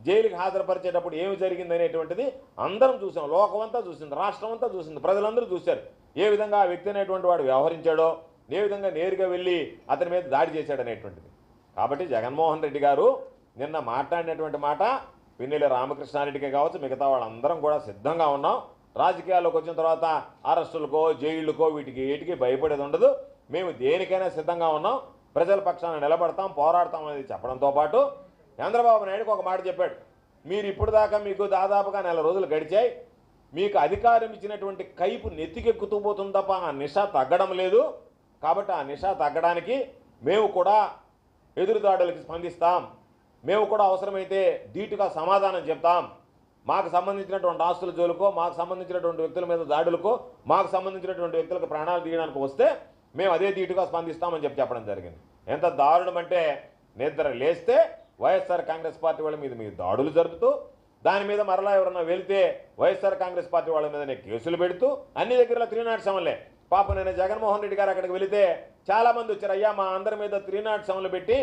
జైలుకి హాజరుపరిచేటప్పుడు ఏమి జరిగింది అనేటువంటిది అందరం చూసాం, లోకమంతా చూసింది, రాష్ట్రం అంతా చూసింది, ప్రజలందరూ చూశారు ఏ విధంగా ఆ వ్యక్తి అనేటువంటి వాడు వ్యవహరించాడో, ఏ విధంగా నేరుగా వెళ్ళి అతని మీద దాడి చేశాడు అనేటువంటిది. కాబట్టి జగన్మోహన్ రెడ్డి గారు నిన్న మాట్లాడినటువంటి మాట పిన్నెల్లి రామకృష్ణారెడ్డికి కావచ్చు, మిగతా వాళ్ళందరం కూడా సిద్ధంగా ఉన్నాం. రాజకీయాల్లోకి వచ్చిన తర్వాత అరెస్టులకో జైళ్ళకో వీటికి ఏటికి భయపడేది ఉండదు. మేము దేనికైనా సిద్ధంగా ఉన్నాం, ప్రజల పక్షాన నిలబడతాం, పోరాడతాం అనేది చెప్పడంతో పాటు చంద్రబాబు నాయుడుకి ఒక మాట చెప్పాడు. మీరు ఇప్పుడు దాకా మీకు దాదాపుగా 4 రోజులు గడిచాయి, మీకు అధికారం ఇచ్చినటువంటి కైపు నెత్తికెక్కుతూ పోతుంది తప్ప ఆ నిషా తగ్గడం లేదు. కాబట్టి ఆ నిషా తగ్గడానికి మేము కూడా ఎదురుదాడులకి స్పందిస్తాం, మేము కూడా అవసరమైతే ధీటుగా సమాధానం చెప్తాం. మాకు సంబంధించినటువంటి ఆస్తుల జోలుకో, మాకు సంబంధించినటువంటి వ్యక్తుల మీద దాడులకో, మాకు సంబంధించినటువంటి వ్యక్తులకు ప్రాణాలు తీయడానికి వస్తే మేము అదే ధీటుగా స్పందిస్తామని చెప్పడం జరిగింది. ఎంత దారుణం అంటే, నిద్ర లేస్తే వైఎస్ఆర్ కాంగ్రెస్ పార్టీ వాళ్ళ మీద మీరు దాడులు జరుపుతూ, దాని మీద మరలా ఎవరన్నా వెళ్తే వైఎస్ఆర్ కాంగ్రెస్ పార్టీ వాళ్ళ మీదనే కేసులు పెడుతూ, అన్ని దగ్గరలో 307లే. పాప నేను జగన్మోహన్ రెడ్డి గారు అక్కడికి వెళితే చాలామంది వచ్చారు, అయ్యా మా అందరి మీద 307లు పెట్టి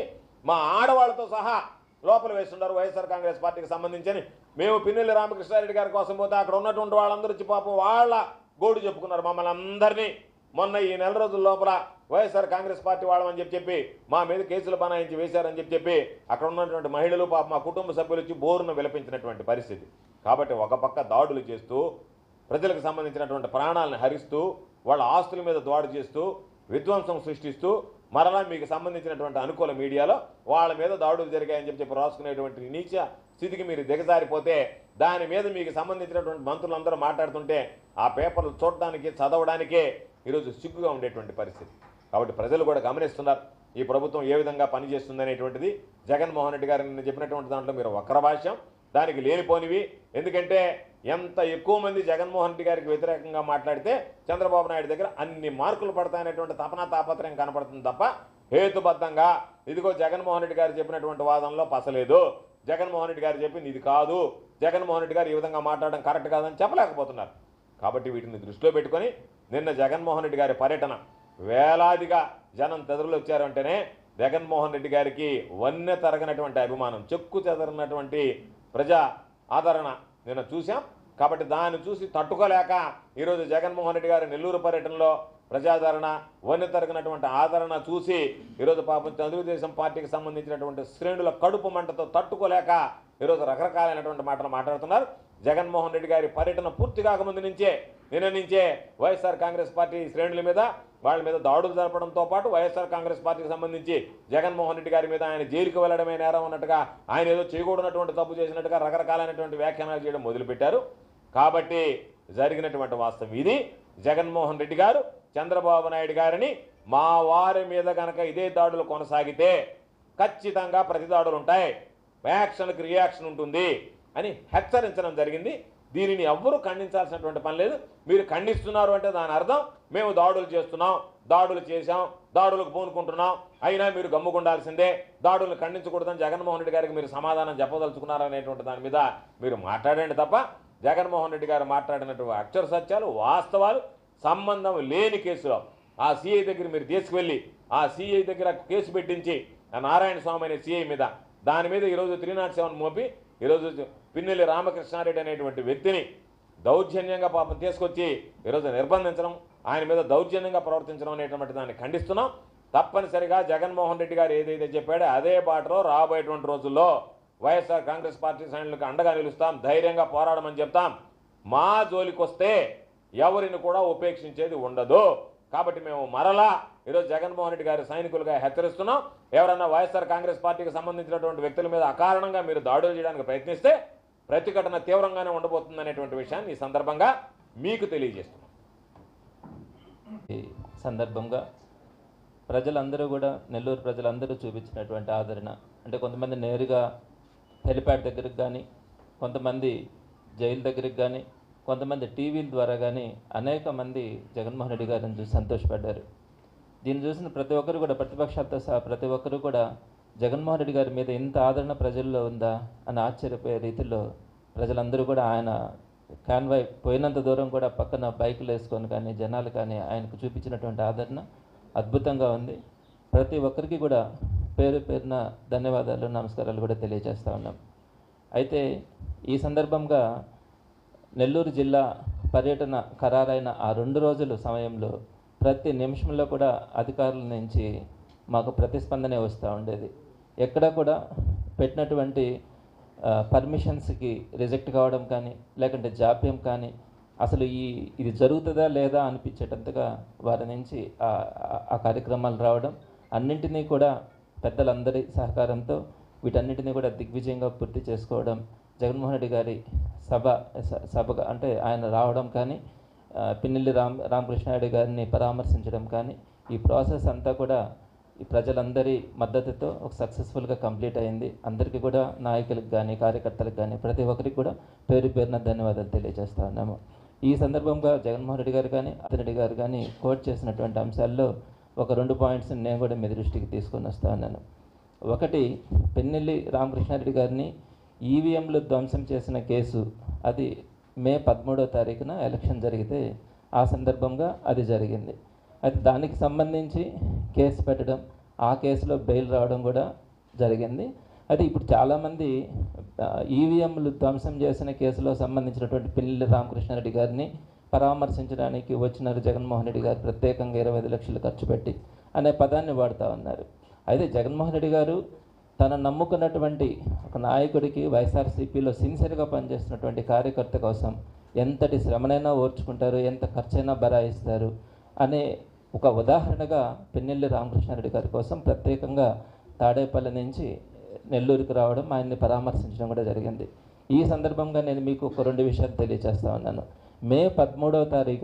మా ఆడవాళ్ళతో సహా లోపల వేస్తున్నారు వైఎస్ఆర్ కాంగ్రెస్ పార్టీకి సంబంధించి. మేము పిన్నెల్లి రామకృష్ణారెడ్డి గారి కోసం పోతే అక్కడ ఉన్నటువంటి వాళ్ళందరూ వచ్చి పాపం వాళ్ళ గోడు చెప్పుకున్నారు మమ్మల్ని అందరినీ. మొన్న ఈ 4 రోజుల లోపల వైఎస్ఆర్ కాంగ్రెస్ పార్టీ వాళ్ళమని చెప్పి మా మీద కేసులు బనాయించి వేశారని చెప్పి అక్కడ ఉన్నటువంటి మహిళలు పాప మా కుటుంబ సభ్యులు వచ్చి బోరును విలపించినటువంటి పరిస్థితి. కాబట్టి ఒక పక్క దాడులు చేస్తూ, ప్రజలకు సంబంధించినటువంటి ప్రాణాలను హరిస్తూ, వాళ్ళ ఆస్తుల మీద దాడి చేస్తూ, విధ్వంసం సృష్టిస్తూ, మరలా మీకు సంబంధించినటువంటి అనుకూల మీడియాలో వాళ్ళ మీద దాడులు జరిగాయని చెప్పి రాసుకునేటువంటి నీచ స్థితికి మీరు దిగజారిపోతే, దాని మీద మీకు సంబంధించినటువంటి మంత్రులందరూ మాట్లాడుతుంటే ఆ పేపర్లు చూడడానికి చదవడానికే ఈరోజు సిగ్గుగా ఉండేటువంటి పరిస్థితి. కాబట్టి ప్రజలు కూడా గమనిస్తున్నారు ఈ ప్రభుత్వం ఏ విధంగా పనిచేస్తుంది అనేటువంటిది. జగన్మోహన్ రెడ్డి గారు నిన్న చెప్పినటువంటి దాంట్లో మీరు వక్ర భాష్యం, దానికి లేనిపోనివి. ఎందుకంటే ఎంత ఎక్కువ మంది జగన్మోహన్ రెడ్డి గారికి వ్యతిరేకంగా మాట్లాడితే చంద్రబాబు నాయుడు దగ్గర అన్ని మార్కులు పడతాయనేటువంటి తపన తాపత్రయం కనపడుతుంది తప్ప హేతుబద్ధంగా ఇదిగో జగన్మోహన్ రెడ్డి గారు చెప్పినటువంటి వాదనలో పసలేదు, జగన్మోహన్ రెడ్డి గారు చెప్పింది ఇది కాదు, జగన్మోహన్ రెడ్డి గారు ఈ విధంగా మాట్లాడడం కరెక్ట్ కాదని చెప్పలేకపోతున్నారు. కాబట్టి వీటిని దృష్టిలో పెట్టుకొని నిన్న జగన్మోహన్ రెడ్డి గారి పర్యటన, వేలాదిగా జనం తెదరులు వచ్చారంటేనే జగన్మోహన్ రెడ్డి గారికి వన్నె తరగనటువంటి అభిమానం, చెక్కు చెదరినటువంటి ప్రజా ఆదరణ నిన్న చూసాం. కాబట్టి దాన్ని చూసి తట్టుకోలేక ఈరోజు జగన్మోహన్ రెడ్డి గారి నెల్లూరు పర్యటనలో ప్రజాదరణ, వన్నె తరగనటువంటి ఆదరణ చూసి ఈరోజు పాపం తెలుగుదేశం పార్టీకి సంబంధించినటువంటి శ్రేణుల కడుపు మంటతో తట్టుకోలేక ఈరోజు రకరకాలైనటువంటి మాటలు మాట్లాడుతున్నారు. జగన్మోహన్ రెడ్డి గారి పర్యటన పూర్తి కాకముందు నిన్న నుంచే వైఎస్ఆర్ కాంగ్రెస్ పార్టీ శ్రేణుల మీద వాళ్ళ మీద దాడులు జరపడంతో పాటు వైఎస్ఆర్ కాంగ్రెస్ పార్టీకి సంబంధించి జగన్మోహన్ రెడ్డి గారి మీద ఆయన జైలుకి వెళ్ళడమే నేరం ఉన్నట్టుగా, ఆయన ఏదో చేయకూడనటువంటి తప్పు చేసినట్టుగా రకరకాలైనటువంటి వ్యాఖ్యానాలు చేయడం మొదలుపెట్టారు. కాబట్టి జరిగినటువంటి వాస్తవం ఇది. జగన్మోహన్ రెడ్డి గారు చంద్రబాబు నాయుడు గారిని మా వారి మీద కనుక ఇదే దాడులు కొనసాగితే ఖచ్చితంగా ప్రతి దాడులు ఉంటాయి, యాక్షన్కి రియాక్షన్ ఉంటుంది అని హెచ్చరించడం జరిగింది. దీనిని ఎవ్వరూ ఖండించాల్సినటువంటి పని లేదు. మీరు ఖండిస్తున్నారు అంటే దాని అర్థం మేము దాడులు చేస్తున్నాం, దాడులు చేశాం, దాడులకు పూనుకుంటున్నాం, అయినా మీరు గమ్ముకుండాల్సిందే, దాడులను ఖండించకూడదని జగన్మోహన్ రెడ్డి గారికి మీరు సమాధానం చెప్పదలుచుకున్నారనేటువంటి దాని మీద మీరు మాట్లాడండి తప్ప జగన్మోహన్ రెడ్డి గారు మాట్లాడినటువంటి అక్షర సత్యాలు, వాస్తవాలు సంబంధం లేని కేసులో ఆ సిఐ దగ్గర మీరు తీసుకువెళ్ళి ఆ సిఐ దగ్గర కేసు పెట్టించి నారాయణ స్వామి అనే సిఐ మీద, దాని మీద ఈరోజు 307 మోపి ఈరోజు పిన్నెల్లి రామకృష్ణారెడ్డి అనేటువంటి వ్యక్తిని దౌర్జన్యంగా పాపం తీసుకొచ్చి ఈరోజు నిర్బంధించడం, ఆయన మీద దౌర్జన్యంగా ప్రవర్తించడం అనేటువంటి దాన్ని ఖండిస్తున్నాం. తప్పనిసరిగా జగన్మోహన్ రెడ్డి గారు ఏదైతే చెప్పాడో అదే బాటలో రాబోయేటువంటి రోజుల్లో వైఎస్ఆర్ కాంగ్రెస్ పార్టీ శ్రేణులకు అండగా నిలుస్తాం, ధైర్యంగా పోరాడమని చెప్తాం. మా జోలికొస్తే ఎవరిని కూడా ఉపేక్షించేది ఉండదు. కాబట్టి మేము మరలా ఈరోజు జగన్మోహన్ రెడ్డి గారి సైనికులుగా హెచ్చరిస్తున్నాం. ఎవరన్నా వైఎస్ఆర్ కాంగ్రెస్ పార్టీకి సంబంధించినటువంటి వ్యక్తుల మీద అకారణంగా మీరు దాడులు చేయడానికి ప్రయత్నిస్తే ప్రతిఘటన తీవ్రంగానే ఉండబోతుంది అనేటువంటి విషయాన్ని ఈ సందర్భంగా మీకు తెలియజేస్తున్నాం. ఈ సందర్భంగా ప్రజలందరూ కూడా, నెల్లూరు ప్రజలందరూ చూపించినటువంటి ఆదరణ అంటే కొంతమంది నేరుగా హెలిప్యాడ్ దగ్గరికి కానీ, కొంతమంది జైలు దగ్గరికి కానీ, కొంతమంది టీవీల ద్వారా కానీ అనేక మంది జగన్మోహన్ రెడ్డి గారిని చూసి సంతోషపడ్డారు. దీన్ని చూసిన ప్రతి ఒక్కరు కూడా, ప్రతిపక్షాలతో సహా ప్రతి ఒక్కరు కూడా జగన్మోహన్ రెడ్డి గారి మీద ఇంత ఆదరణ ప్రజల్లో ఉందా అని ఆశ్చర్యపోయే రీతిలో ప్రజలందరూ కూడా ఆయన కాన్వాయ్ పోయినంత దూరం కూడా పక్కన బైకులు వేసుకొని కానీ జనాలు కానీ ఆయనకు చూపించినటువంటి ఆదరణ అద్భుతంగా ఉంది. ప్రతి ఒక్కరికి కూడా పేరు పేరున ధన్యవాదాలు, నమస్కారాలు కూడా తెలియజేస్తూ ఉన్నాం. అయితే ఈ సందర్భంగా నెల్లూరు జిల్లా పర్యటన ఖరారైన ఆ 2 రోజుల సమయంలో ప్రతి నిమిషంలో కూడా అధికారుల నుంచి మాకు ప్రతిస్పందనే వస్తూ ఉండేది. ఎక్కడ కూడా పెట్టినటువంటి పర్మిషన్స్కి రిజెక్ట్ కావడం కానీ, లేకుంటే జాప్యం కానీ, అసలు ఇది జరుగుతుందా లేదా అనిపించేటంతగా వారి నుంచి ఆ కార్యక్రమాలు రావడం, అన్నింటినీ కూడా పెద్దలందరి సహకారంతో వీటన్నిటినీ కూడా దిగ్విజయంగా పూర్తి చేసుకోవడం, జగన్మోహన్ రెడ్డి గారి సభగా అంటే ఆయన రావడం కానీ, పిన్నెల్లి రామకృష్ణారెడ్డి గారిని పరామర్శించడం కానీ, ఈ ప్రాసెస్ అంతా కూడా ఈ ప్రజలందరి మద్దతుతో ఒక సక్సెస్ఫుల్గా కంప్లీట్ అయింది. అందరికీ కూడా నాయకులకు కానీ, కార్యకర్తలకు కానీ, ప్రతి ఒక్కరికి కూడా పేరు పేరున ధన్యవాదాలు తెలియజేస్తా ఉన్నాము. ఈ సందర్భంగా జగన్మోహన్ రెడ్డి గారు కానీ, రెడ్డి గారు కానీ కోట్ చేసినటువంటి అంశాల్లో ఒక 2 పాయింట్స్ని నేను కూడా మీ దృష్టికి తీసుకొని వస్తా ఉన్నాను. ఒకటి, పిన్నెల్లి రామకృష్ణారెడ్డి గారిని ఈవీఎంలు ధ్వంసం చేసిన కేసు, అది మే 13వ తారీఖున ఎలక్షన్ జరిగితే ఆ సందర్భంగా అది జరిగింది. అయితే దానికి సంబంధించి కేసు పెట్టడం, ఆ కేసులో బెయిల్ రావడం కూడా జరిగింది. అయితే ఇప్పుడు చాలామంది ఈవీఎంలు ధ్వంసం చేసిన కేసులో సంబంధించినటువంటి పిన్నెల్లి రామకృష్ణారెడ్డి గారిని పరామర్శించడానికి వచ్చినారు జగన్మోహన్ రెడ్డి గారు ప్రత్యేకంగా 25 లక్షలు ఖర్చు పెట్టి అనే పదాన్ని వాడుతూ ఉన్నారు. అయితే జగన్మోహన్ రెడ్డి గారు తను నమ్ముకున్నటువంటి ఒక నాయకుడికి, వైఎస్ఆర్సీపీలో సిన్సియర్గా పనిచేస్తున్నటువంటి కార్యకర్త కోసం ఎంతటి శ్రమనైనా ఓర్చుకుంటారు, ఎంత ఖర్చైనా బరాయిస్తారు అనే ఒక ఉదాహరణగా పిన్నెల్లి రామకృష్ణారెడ్డి గారి కోసం ప్రత్యేకంగా తాడేపల్లి నుంచి నెల్లూరుకి రావడం, ఆయన్ని పరామర్శించడం కూడా జరిగింది. ఈ సందర్భంగా నేను మీకు ఒక 2 విషయాలు తెలియజేస్తా ఉన్నాను. మే 13వ తారీఖు